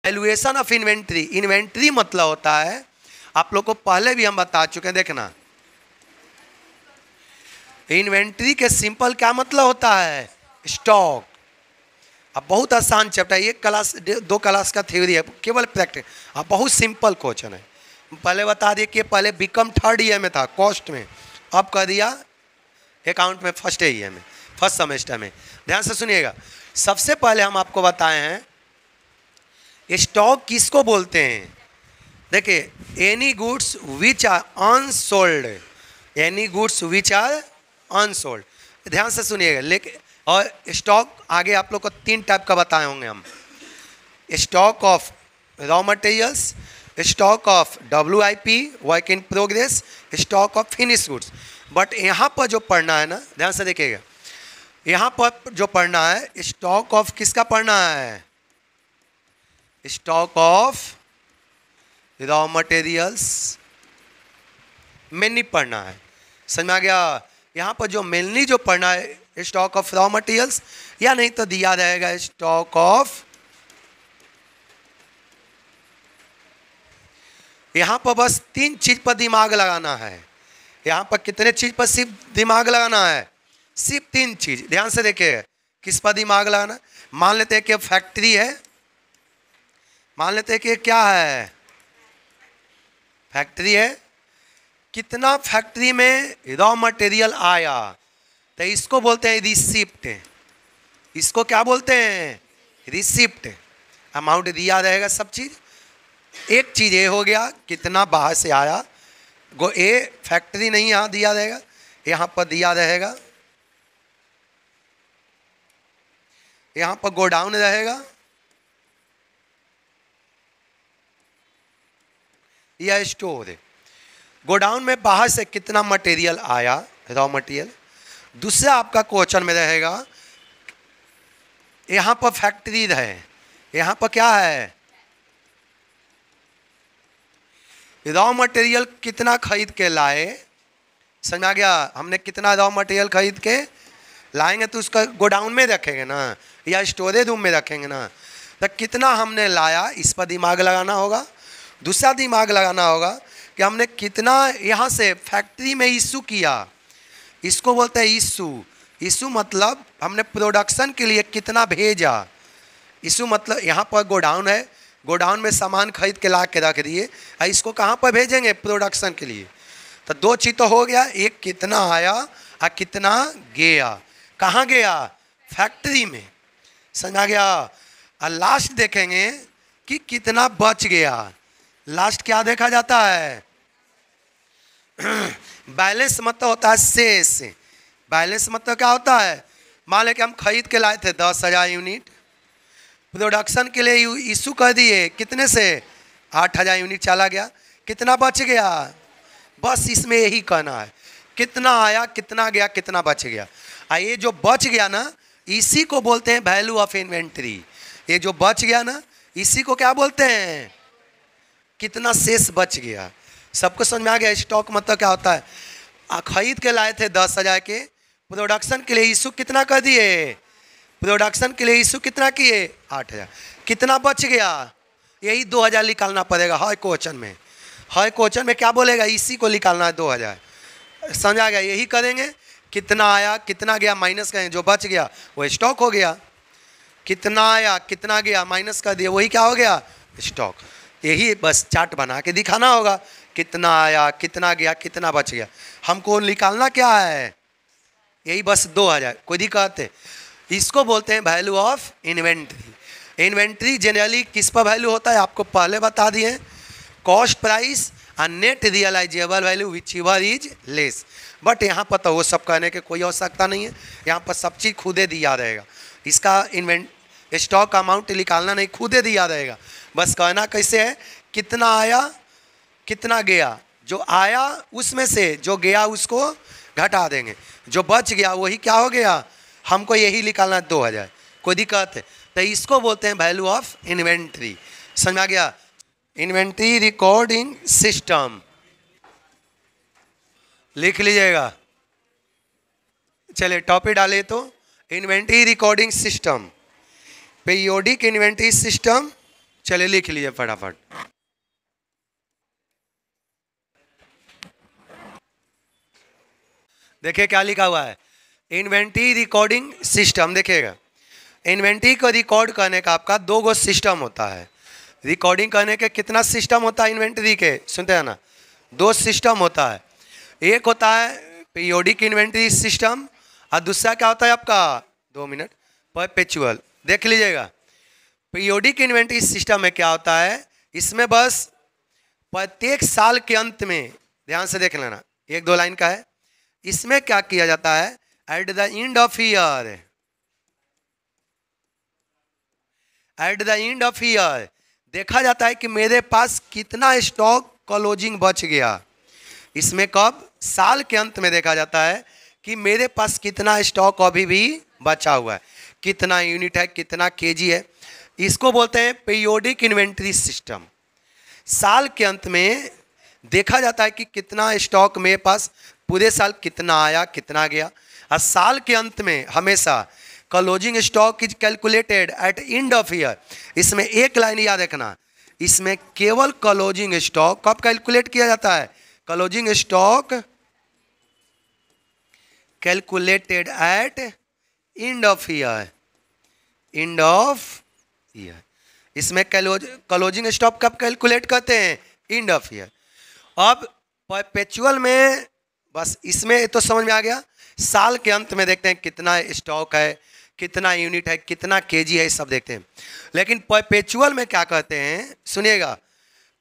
Valuation of inventory. Inventory मतलब होता है, आप लोग को पहले भी हम बता चुके हैं, देखना इन्वेंट्री के सिंपल क्या मतलब होता है, स्टॉक। अब बहुत आसान चैप्टर, एक क्लास 2 क्लास का थ्योरी है, केवल प्रैक्टिस। अब बहुत सिंपल क्वेश्चन है। पहले बता दिए कि पहले बीकॉम 3rd ईयर में था कॉस्ट में, अब कर दिया अकाउंट में 1st ईयर में, 1st सेमेस्टर में। ध्यान से सुनिएगा। सबसे पहले हम आपको बताए हैं स्टॉक किसको बोलते हैं। देखिए, any goods which are unsold, any goods which are unsold. ध्यान से सुनिएगा। लेकिन और स्टॉक आगे आप लोग को 3 टाइप का बताए होंगे हम, stock of raw materials, stock of WIP work in progress, stock of finish goods. But यहाँ पर जो पढ़ना है ना, ध्यान से देखिएगा, यहाँ पर जो पढ़ना है स्टॉक ऑफ किसका पढ़ना है, स्टॉक ऑफ रॉ मटेरियल्स में नहीं पढ़ना है। समझ में आ गया। यहाँ पर जो मेनली जो पढ़ना है स्टॉक ऑफ रॉ मटेरियल्स, या नहीं तो दिया रहेगा स्टॉक ऑफ, यहाँ पर बस 3 चीज पर दिमाग लगाना है। यहाँ पर कितने चीज पर सिर्फ दिमाग लगाना है, सिर्फ 3 चीज। ध्यान से देखिए किस पर दिमाग लगाना। मान लेते हैं कि फैक्ट्री है, मान लेते हैं कि क्या है, फैक्ट्री है। कितना फैक्ट्री में रॉ मटेरियल आया, तो इसको बोलते हैं रिसिप्ट। इसको क्या बोलते हैं, रिसिप्ट। अमाउंट दिया रहेगा सब चीज। एक चीज ये हो गया कितना बाहर से आया, गो ए फैक्ट्री नहीं यहाँ दिया रहेगा, यहाँ पर दिया रहेगा, यहाँ पर गोडाउन रहेगा या स्टोर। गोडाउन में बाहर से कितना मटेरियल आया, रॉ मटेरियल। दूसरा आपका क्वेश्चन में रहेगा यहाँ पर फैक्ट्री है, यहाँ पर क्या है, रॉ मटेरियल कितना खरीद के लाए। समझ आ गया, हमने कितना रॉ मटेरियल खरीद के लाएंगे तो उसका गोडाउन में रखेंगे ना, या स्टोरेज रूम में रखेंगे ना, तो कितना हमने लाया, इस पर दिमाग लगाना होगा। दूसरा दिमाग लगाना होगा कि हमने कितना यहाँ से फैक्ट्री में इशू किया, इसको बोलते हैं इशू। इशू मतलब हमने प्रोडक्शन के लिए कितना भेजा। इशू मतलब यहाँ पर गोडाउन है, गोडाउन में सामान खरीद के ला के रख दिए, इसको कहाँ पर भेजेंगे, प्रोडक्शन के लिए। तो 2 चीज़ तो हो गया, एक कितना आया और कितना गया। कहाँ गया, फैक्ट्री में। समझ आ गया। और लास्ट देखेंगे कि कितना बच गया। लास्ट क्या देखा जाता है, बैलेंस मतलब होता है शेष। बैलेंस मतलब क्या होता है, मान लें कि हम खरीद के लाए थे 10,000 यूनिट, प्रोडक्शन के लिए इशू कर दिए, कितने से 8,000 यूनिट चला गया, कितना बच गया। बस इसमें यही कहना है, कितना आया, कितना गया, कितना बच गया। ये जो बच गया ना, इसी को बोलते हैं वैल्यू ऑफ इन्वेंट्री। ये जो बच गया ना, इसी को क्या बोलते हैं, कितना शेष बच गया। सबको समझ में आ गया। स्टॉक मतलब क्या होता है, खरीद के लाए थे 10,000 के, प्रोडक्शन के लिए इशू कितना कर दिए, प्रोडक्शन के लिए इशू कितना किए, 8,000, कितना बच गया, यही 2,000 निकालना पड़ेगा। हर क्वेश्चन में, हर क्वेश्चन में क्या बोलेगा, इसी को निकालना है 2,000। समझ आ गया। यही करेंगे, कितना आया कितना गया माइनस करेंगे, जो बच गया वो स्टॉक हो गया। कितना आया कितना गया माइनस कर दिया, वही क्या हो गया, स्टॉक। यही बस चार्ट बना के दिखाना होगा, कितना आया कितना गया कितना बच गया। हमको निकालना क्या है, यही बस 2,000। कोई दिक्कत है। इसको बोलते हैं value of inventory. Inventory generally किस पर वैल्यू होता है, आपको पहले बता दिए, कॉस्ट प्राइस और net realisable value whichever is less. But यहाँ पर तो वो सब कहने की कोई आवश्यकता नहीं है, यहाँ पर सब चीज़ खुदे दिया रहेगा। इसका स्टॉक अमाउंट निकालना नहीं, खुदे दिया रहेगा। बस कहना कैसे है, कितना आया कितना गया, जो आया उसमें से जो गया उसको घटा देंगे, जो बच गया वही क्या हो गया, हमको यही निकालना 2,000। कोई दिक्कत है। तो इसको बोलते हैं वैल्यू ऑफ इन्वेंट्री। समझ आ गया। इन्वेंट्री रिकॉर्डिंग सिस्टम लिख लीजिएगा। चलिए टॉपिक डाले तो inventory recording system, periodic inventory system, चलिए लिख लीजिए फटाफट। देखिए क्या लिखा हुआ है, इन्वेंट्री रिकॉर्डिंग सिस्टम। देखिएगा, इन्वेंट्री को रिकॉर्ड करने का आपका दो गो सिस्टम होता है। रिकॉर्डिंग करने के कितना सिस्टम होता है इन्वेंट्री के, सुनते हैं ना, दो सिस्टम होता है। एक होता है पीरियोडिक इन्वेंट्री सिस्टम और दूसरा क्या होता है आपका, 2 मिनट, परपेचुअल। देख लीजिएगा, पीरियोडिक इन्वेंट्री सिस्टम में क्या होता है, इसमें बस प्रत्येक साल के अंत में, ध्यान से देख लेना, 1-2 लाइन का है। इसमें क्या किया जाता है, at the end of year, at the end of year देखा जाता है कि मेरे पास कितना स्टॉक क्लोजिंग बच गया। इसमें कब, साल के अंत में देखा जाता है कि मेरे पास कितना स्टॉक अभी भी बचा हुआ है, कितना यूनिट है, कितना केजी है। इसको बोलते हैं पीरियोडिक इन्वेंट्री सिस्टम। साल के अंत में देखा जाता है कि कितना स्टॉक मेरे पास, पूरे साल कितना आया कितना गया। और साल के अंत में हमेशा closing stock is calculated at end of year. इसमें एक लाइन याद रखना, इसमें केवल क्लोजिंग स्टॉक कब कैलकुलेट किया जाता है, closing stock calculated at end of year, end of year. इसमें क्लोजिंग स्टॉक कब कैलकुलेट करते हैं, एंड ऑफ ईयर। अब परपेचुअल में बस इसमें तो समझ में आ गया, साल के अंत में देखते हैं कितना स्टॉक है, कितना यूनिट है, कितना केजी है, सब देखते हैं। लेकिन परपेचुअल में क्या कहते हैं, सुनिएगा,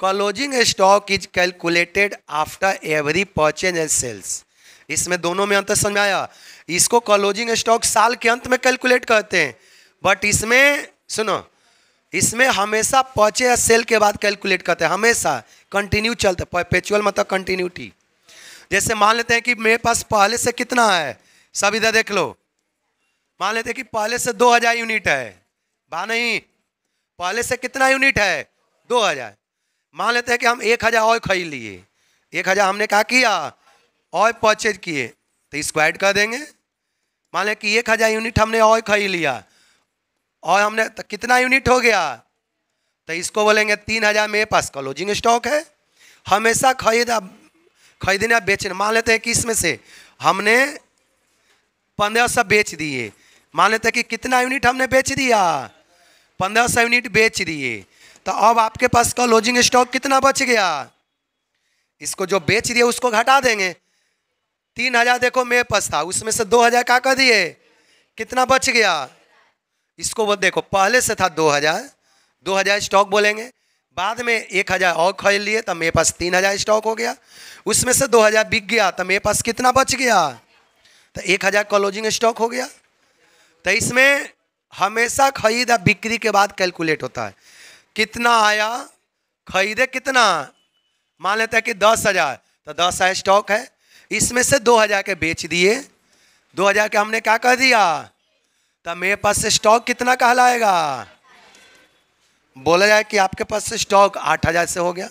closing stock is calculated after every purchase and sales. इसमें दोनों में अंतर समझ में आया। इसको क्लोजिंग स्टॉक साल के अंत में कैलकुलेट करते हैं, बट इसमें सुनो, इसमें हमेशा परचेज या सेल के बाद कैलकुलेट करते हैं, हमेशा कंटिन्यू चलते। परपेचुअल मतलब कंटिन्यूटी। जैसे मान लेते हैं कि मेरे पास पहले से कितना है, सब इधर देख लो, मान लेते हैं कि पहले से 2000 यूनिट है, बा नहीं, पहले से कितना यूनिट है, 2000। मान लेते हैं कि हम 1000 और खरीद लिए, 1000 हमने क्या किया, और परचेज किए, तो इसको ऐड कर देंगे। मान लें कि 1000 यूनिट हमने और खरीद लिया, और हमने तो कितना यूनिट हो गया, तो इसको बोलेंगे 3000 मेरे पास क्लोजिंग स्टॉक है। हमेशा खरीदने बेचने, मान लेते हैं कि इसमें से हमने 1500 बेच दिए, मान लेते हैं कि कितना यूनिट हमने बेच दिया, 1500 यूनिट बेच दिए, तो अब आपके पास क्लोजिंग स्टॉक कितना बच गया, इसको जो बेच दिए उसको घटा देंगे। 3000 देखो मेरे पास था, उसमें से 2000 क्या कर दिए, कितना बच गया, इसको वो देखो पहले से था 2000 स्टॉक बोलेंगे, बाद में 1000 और खरीद लिए तो मेरे पास 3000 स्टॉक हो गया, उसमें से 2000 बिक गया तो मेरे पास कितना बच गया, तो 1000 क्लोजिंग स्टॉक हो गया। तो इसमें हमेशा खरीद या बिक्री के बाद कैलकुलेट होता है, कितना आया, खरीदे कितना, मान लेते हैं कि 10,000, तो 10,000 स्टॉक है, इसमें से 2000 के बेच दिए, 2000 के हमने क्या कर दिया, तो मेरे पास से स्टॉक कितना कहलाएगा, बोला जाए कि आपके पास से स्टॉक 8000 से हो गया।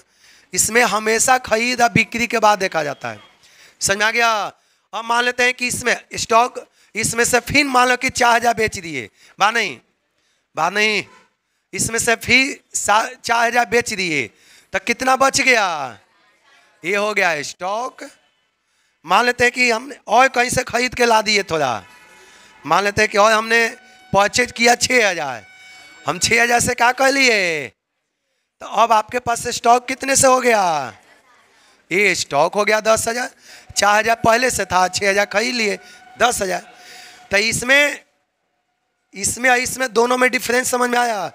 इसमें हमेशा खरीद या बिक्री के बाद देखा जाता है, समझ आ गया। अब मान लेते हैं कि इसमें स्टॉक, इसमें से फिर मान लो कि 4000 बेच दिए, बा नहीं, इसमें से फिर 4000 बेच दिए, तो कितना बच गया, ये हो गया स्टॉक। मान लेते हैं कि हमने और कहीं से खरीद के ला दिए थोड़ा, मान लेते हैं कि और हमने परचेज किया 6000, हम 6000 से क्या कर लिए, तो अब आपके पास से स्टॉक कितने से हो गया, ये स्टॉक हो गया 10,000, 4000 पहले से था, 6000 खरीद लिए, 10,000। तो इसमें दोनों में डिफरेंस समझ में आया।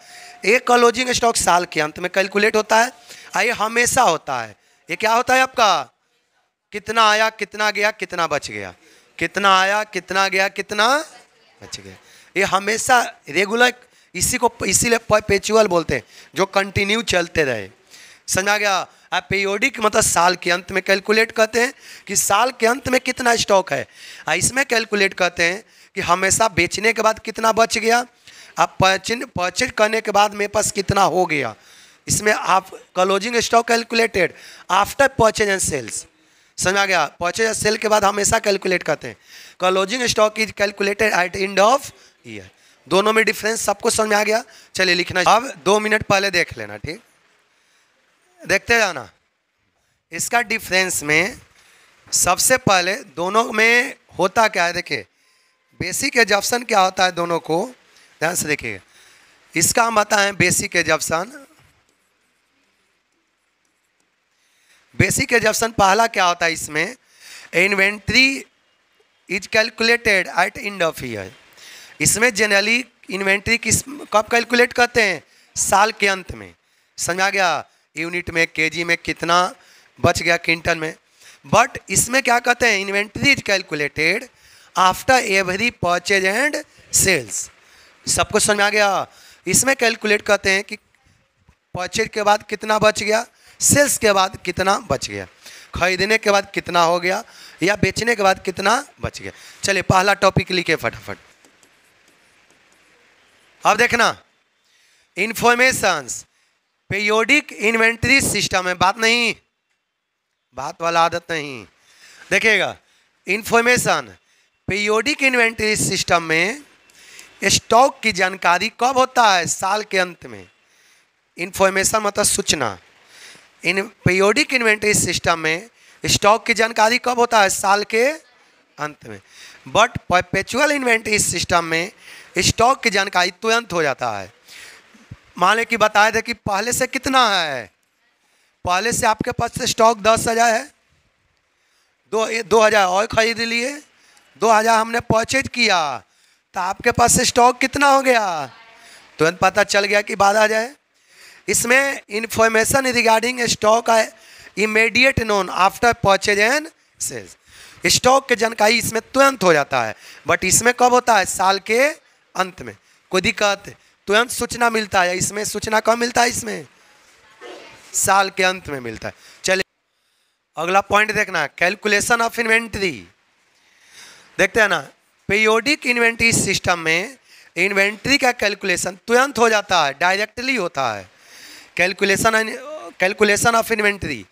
एक क्लोजिंग स्टॉक साल के अंत में कैलकुलेट होता है, ये हमेशा होता है। ये क्या होता है आपका, कितना आया कितना गया कितना बच गया, कितना आया कितना गया कितना बच गया, ये हमेशा रेगुलर, इसीलिए परपेचुअल बोलते हैं, जो कंटिन्यू चलते रहे, समझा गया। आप पीरियोडिक मतलब साल के अंत में कैलकुलेट करते हैं कि साल के अंत में कितना स्टॉक है, इसमें कैलकुलेट करते हैं कि हमेशा बेचने के बाद कितना बच गया, आप परचेज करने के बाद मेरे पास कितना हो गया। इसमें आप closing stock calculated after purchase and sales, समझ आ गया। परचेज एंड सेल के बाद हमेशा कैलकुलेट करते हैं। Closing stock is calculated at end of year, दोनों में डिफरेंस सबको समझ में आ गया। चलिए लिखना, अब 2 मिनट पहले देख लेना, ठीक, देखते जाना। इसका डिफरेंस में सबसे पहले दोनों में होता क्या है, देखिए बेसिक एजप्शन क्या होता है दोनों को ध्यान से देखिएगा। इसका हम बताएं बेसिक एजप्शन। बेसिक एजप्शन पहला क्या होता है, इसमें inventory is calculated at end of year. इसमें जनरली इन्वेंट्री किस कब कैलकुलेट करते हैं, साल के अंत में, समझ आ गया, यूनिट में, केजी में कितना बच गया, क्विंटल में। बट इसमें क्या कहते हैं, inventory is calculated after every purchase and sales. सबको समझ आ गया। इसमें कैलकुलेट करते हैं कि परचेज के बाद कितना बच गया, सेल्स के बाद कितना बच गया, खरीदने के बाद कितना हो गया या बेचने के बाद कितना बच गया। चलिए पहला टॉपिक लिखे फटाफट। अब देखना, इंफॉर्मेशंस पीरियोडिक इन्वेंट्री सिस्टम है, बात नहीं, बात वाला आदत नहीं, देखिएगा। इंफॉर्मेशन पीरियोडिक इन्वेंट्री सिस्टम में स्टॉक की जानकारी कब होता है, साल के अंत में। इंफॉर्मेशन मतलब सूचना। इन पीरियोडिक इन्वेंट्री सिस्टम में स्टॉक की जानकारी कब होता है, साल के अंत में। बट परपेचुअल इन्वेंट्री सिस्टम में स्टॉक की जानकारी तुरंत हो जाता है। मान लें कि बताए थे कि पहले से कितना है, पहले से आपके पास से स्टॉक 10,000 है, 2,000 और खरीद लिए, 2,000 हमने परचेज किया, तो आपके पास से स्टॉक कितना हो गया, तुरंत पता चल गया कि 12,000 है। इसमें इंफॉर्मेशन रिगार्डिंग स्टॉक है immediate known after purchase and sales. Stock की जानकारी इसमें तुरंत हो जाता है, बट इसमें कब होता है, साल के अंत में। कोई दिक्कत, तुरंत सूचना मिलता है, इसमें सूचना कब मिलता है, इसमें साल के अंत में मिलता है। चलिए अगला पॉइंट देखना, कैलकुलेशन ऑफ इन्वेंट्री। देखते हैं ना, पीरियोडिक इन्वेंट्री सिस्टम में इन्वेंट्री का कैलकुलेशन तुरंत हो जाता है, डायरेक्टली होता है। Calculation of inventory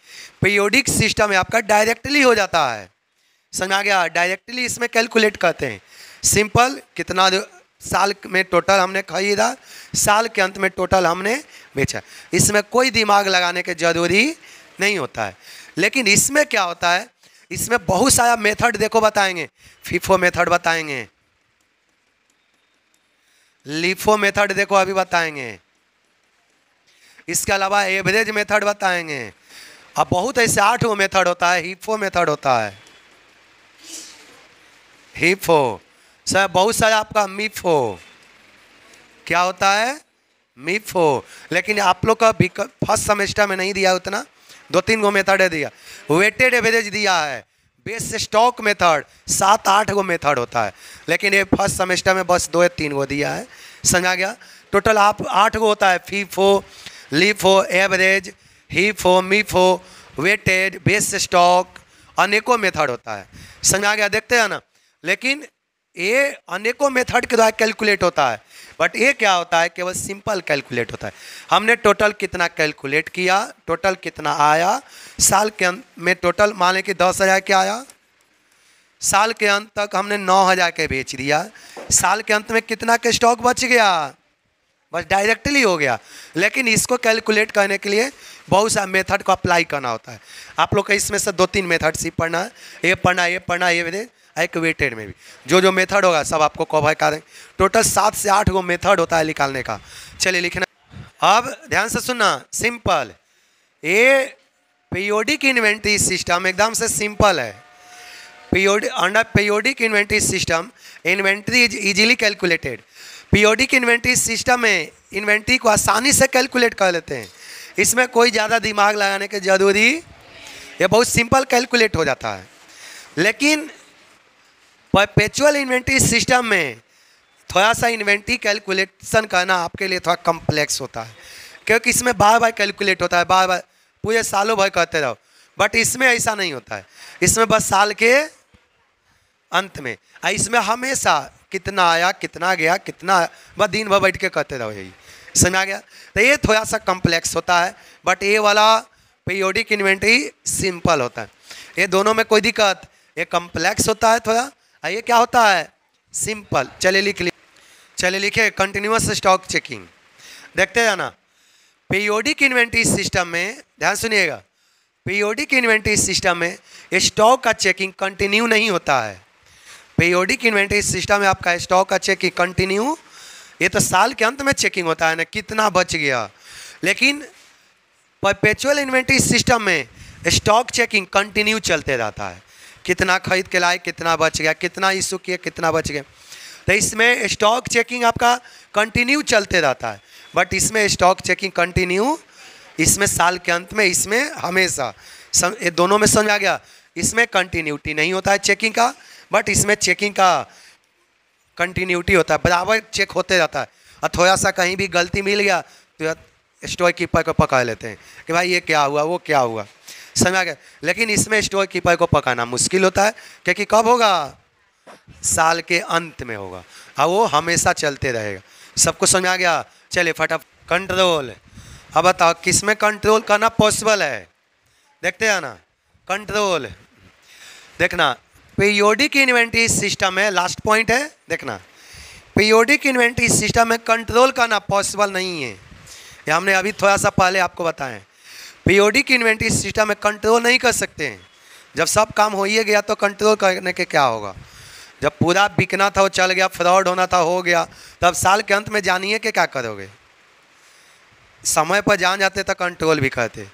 periodic system में आपका डायरेक्टली हो जाता है, समझ आ गया। डायरेक्टली इसमें कैलकुलेट करते हैं, सिंपल, कितना साल में टोटल हमने खरीदा, साल के अंत में टोटल हमने बेचा। इसमें कोई दिमाग लगाने की जरूरी नहीं होता है। लेकिन इसमें क्या होता है, इसमें बहुत सारा मेथड देखो बताएंगे, फीफो मेथड बताएंगे, लीफो मेथड देखो अभी बताएंगे, इसके अलावा एवरेज मेथड बताएंगे। अब बहुत ऐसे 8 मेथड होता है, हीफो मेथड होता है, हीफो सर, बहुत सारा आपका मीफो, क्या होता है, मीफो। लेकिन आप लोग का फर्स्ट सेमेस्टर में नहीं दिया उतना, 2-3 गो मेथड है दिया। वेटेड एवरेज दिया है, बेस स्टॉक मेथड, 7-8 गो मेथड होता है, लेकिन ये फर्स्ट सेमेस्टर में बस 2 या 3 गो दिया है, समझा गया। टोटल आप 8 गो होता है, FIFO, LIFO, average, HIFO, MIFO, weighted, base stock, अनेकों मेथड होता है, समझा गया। देखते हैं ना, लेकिन ये अनेकों मेथड के द्वारा कैलकुलेट होता है, बट ये क्या होता है, केवल सिंपल कैलकुलेट होता है। हमने टोटल कितना कैलकुलेट किया, टोटल कितना आया, साल के अंत में टोटल मान लें कि 10,000 के आया, साल के अंत तक हमने 9,000 के बेच दिया, साल के अंत में कितना के स्टॉक बच गया, बस डायरेक्टली हो गया। लेकिन इसको कैलकुलेट करने के लिए बहुत सा मेथड को अप्लाई करना होता है। आप लोग का इसमें से 2-3 मेथड सी पढ़ना है, ये पढ़ना, ये पढ़ना, ये एक वेटेड में भी जो मेथड होगा सब आपको कवर करें। टोटल 7 से 8 गो मेथड होता है निकालने का। चलिए लिखना, अब ध्यान से सुनना, सिंपल, ये पीरियोडिक इन्वेंट्री सिस्टम एकदम से सिंपल है। Under periodic inventory system inventory is easily calculated. Periodic inventory system में इन्वेंट्री को आसानी से कैलकुलेट कर लेते हैं, इसमें कोई ज़्यादा दिमाग लगाने की जरूरी, ये बहुत सिंपल कैलकुलेट हो जाता है। लेकिन परपेचुअल इन्वेंट्री सिस्टम में थोड़ा सा इन्वेंट्री कैलकुलेशन करना आपके लिए थोड़ा कॉम्प्लेक्स होता है, क्योंकि इसमें बार बार कैलकुलेट होता है, बार बार पूरे सालों भर करते रहो। बट इसमें ऐसा नहीं होता है, इसमें बस साल के अंत में, इसमें हमेशा कितना आया, कितना गया, कितना, बस दिन भर बैठ के करते रहो, यही समझ आ गया। तो ये थोड़ा सा कॉम्प्लेक्स होता है, बट ये वाला पीरियोडिक इन्वेंट्री सिंपल होता है। ये दोनों में कोई दिक्कत, ये कॉम्प्लेक्स होता है थोड़ा, ये क्या होता है, सिंपल। चलिए लिख लीजिए। चलिए लिखे कंटिन्यूअस स्टॉक चेकिंग, देखते जाना। पीरियोडिक इन्वेंटरी सिस्टम में ध्यान सुनिएगा, पीरियोडिक इन्वेंटरी सिस्टम में स्टॉक का चेकिंग कंटिन्यू नहीं होता है। पीरियोडिक इन्वेंटरी सिस्टम में आपका स्टॉक का चेकिंग कंटिन्यू, ये तो साल के अंत में चेकिंग होता है ना, कितना बच गया। लेकिन परपेचुअल इन्वेंटरी सिस्टम में स्टॉक चेकिंग कंटिन्यू चलते रहता है, कितना खरीद के लाए, कितना बच गया, कितना इशू किए, कितना बच गया। तो इसमें स्टॉक चेकिंग आपका कंटिन्यू चलते रहता है, बट इसमें स्टॉक चेकिंग कंटिन्यू, इसमें साल के अंत में, इसमें हमेशा ये दोनों में समझ आ गया। इसमें कंटिन्यूटी नहीं होता है चेकिंग का, बट इसमें चेकिंग का कंटिन्यूटी होता है, बराबर चेक होते रहता है। और थोड़ा सा कहीं भी गलती मिल गया तो स्टोर कीपर को पकड़ लेते हैं कि भाई ये क्या हुआ, वो क्या हुआ, समझ आ गया। लेकिन इसमें स्टोर कीपर को पकड़ना मुश्किल होता है, क्योंकि कब होगा, साल के अंत में होगा, और वो हमेशा चलते रहेगा। सबको समझ आ गया। चलिए फटाफट कंट्रोल, अब बताओ किस में कंट्रोल करना पॉसिबल है, देखते हैं ना। कंट्रोल देखना, पीरियोडिक इन्वेंटरी सिस्टम में लास्ट पॉइंट है, देखना पीरियोडिक इन्वेंटरी सिस्टम में कंट्रोल करना पॉसिबल नहीं है। ये हमने अभी थोड़ा सा पहले आपको बताएं, पीरियोडिक इन्वेंटरी सिस्टम में कंट्रोल नहीं कर सकते हैं। जब सब काम हो ही गया तो कंट्रोल करने के क्या होगा। जब पूरा बिकना था वो चल गया, फ्रॉड होना था हो गया, तब साल के अंत में जानिए कि क्या करोगे। समय पर जान जाते तो कंट्रोल भी करते,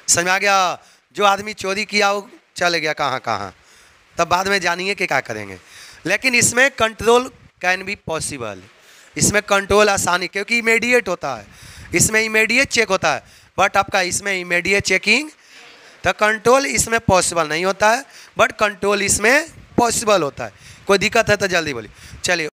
समझ आ गया। जो आदमी चोरी किया वो चल गया कहाँ कहाँ, तब बाद में जानिए कि क्या करेंगे। लेकिन इसमें कंट्रोल कैन बी पॉसिबल, इसमें कंट्रोल आसानी, क्योंकि इमीडिएट होता है, इसमें इमीडिएट चेक होता है। बट आपका इसमें इमीडिएट चेकिंग, तो कंट्रोल इसमें पॉसिबल नहीं होता है, बट कंट्रोल इसमें पॉसिबल होता है। कोई दिक्कत है तो जल्दी बोलिए। चलिए